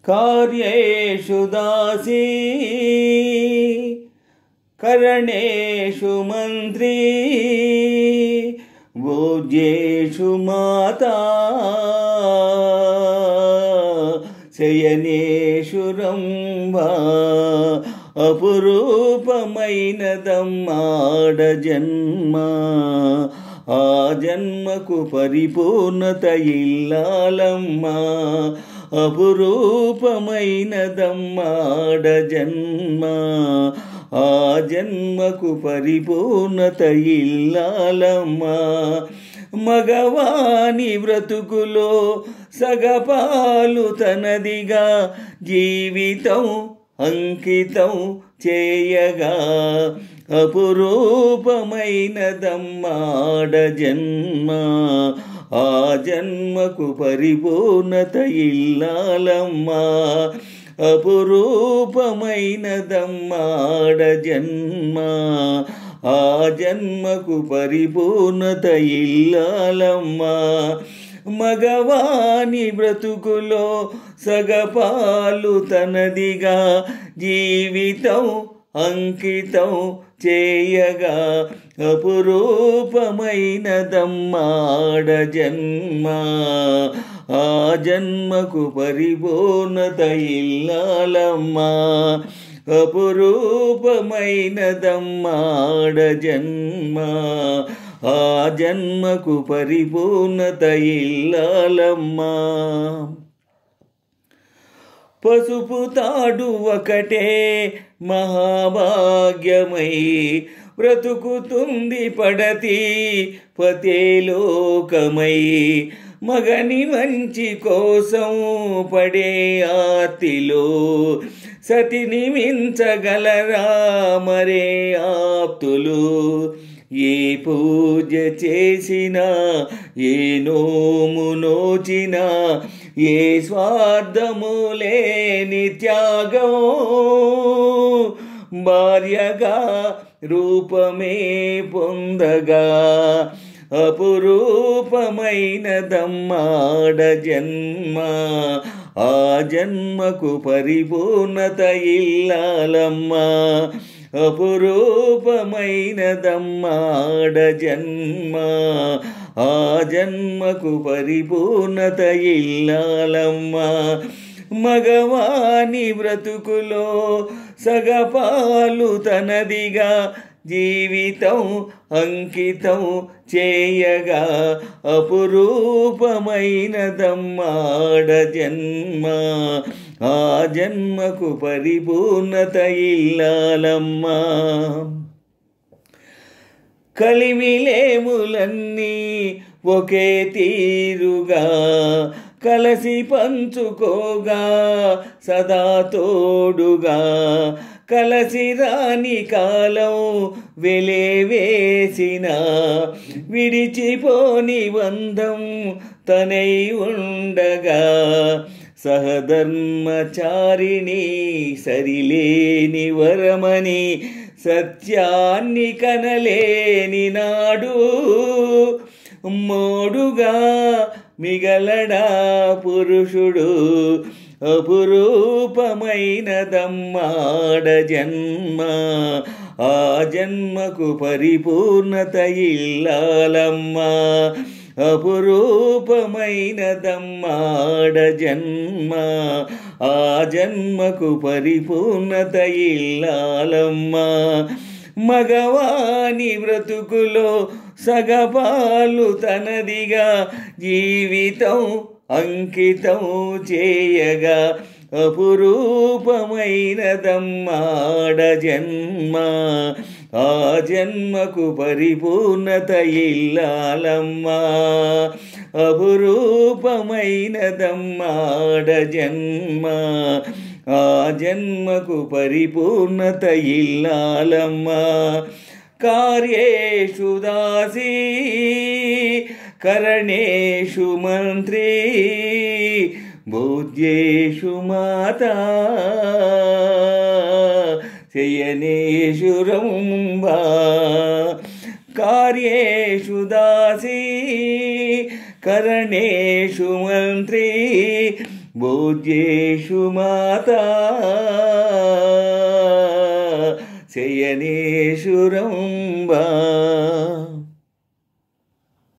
कार्येषु दासी करणेषु मंत्री भोज्येषु माता शयनेषु रंभा అపురూపమైనదమ్మాడ జన్మ ఆ జన్మకు పరిపూర్ణత ఇల్లాలమ్మ అపురూపమైనదమ్మాడ జన్మ ఆ జన్మకు పరిపూర్ణత ఇల్లాలమ్మ మగవాని బ్రతుకులో సగపాలు తనదిగా జీవితం అంకితం చేయగా అపురూపమైనదమ్మాడ జన్మ ఆ జన్మకు పరిపూర్ణత ఇల్లాలమ్మ అపురూపమైనదమ్మాడ జన్మ ఆ జన్మకు పరిపూర్ణత ఇల్లాలమ్మ మగవాని బ్రతుకులో సగపాలు తనదిగా జీవితం అంకితం చేయగా అపురూపమైనదమ్మాడ జన్మ ఆ జన్మకు పరిపూర్ణత ఇల్లాలమ్మ అపురూపమైనదమ్మాడ జన్మ ఆ జన్మకు పరిపూర్ణత ఇల్లాలమ్మ పసుపు తాడు ఒకటే మహాభాగ్యమై బ్రతుకుతుంది పడతి పతేలోకమై మగని మంచి కోసం పడే ఆర్తిలో సతిని మించగలరా మరే ఆప్తులు ఏ పూజ చేసినా ఏ నోము నోచినా ఏ స్వార్థము లేని త్యాగం భార్యగా రూపమే పొందగా అపురూపమైనదమ్మాడ జన్మ ఆ జన్మకు పరిపూర్ణత ఇల్లాలమ్మ అపురూపమైనదమ్మాడ జన్మ ఆ జన్మకు పరిపూర్ణత ఇల్లాలమ్మ మగవాని బ్రతుకులో సగపాలు తనదిగా జీవితం అంకితం చేయగా అపురూపమైనదమ్మాడ జన్మ ఆ జన్మకు పరిపూర్ణత ఇల్లాలమ్మ కలిమిలేములన్నీ ఒకే తీరుగా కలసి పంచుకోగా సదా తోడుగా కలసి రాని కాలం వెలేవేసిన విడిచిపోని బంధం తనై ఉండగా సహధర్మచారిణి సరిలేని వరమని సత్యాన్ని కనలేని నాడు మోడుగా మిగలడా పురుషుడు అపురూపమైనదమ్మాడ జన్మ ఆ జన్మకు పరిపూర్ణత ఇల్లాలమ్మ అపురూపమైనదమ్మాడ జన్మ ఆ జన్మకు పరిపూర్ణత ఇల్లాలమ్మ మగవాని బ్రతుకులో సగపాలు తనదిగా జీవితం అంకితం చేయగా అపురూపమైనదమ్మాడ జన్మ ఆ జన్మకు పరిపూర్ణత ఇల్లాలమ్మ అపురూపమైనదమ్మాడ జన్మ ఆ జన్మకు పరిపూర్ణత ఇల్లాలమ్మ కార్యేషు దాసీ కరణేషు మంత్రీ భోజ్యేషు మాతా శయనేషు రంభా कार्येषु दासी करणेषु मंत्री భోజ్యేషు మాతా శయనేషు రంభా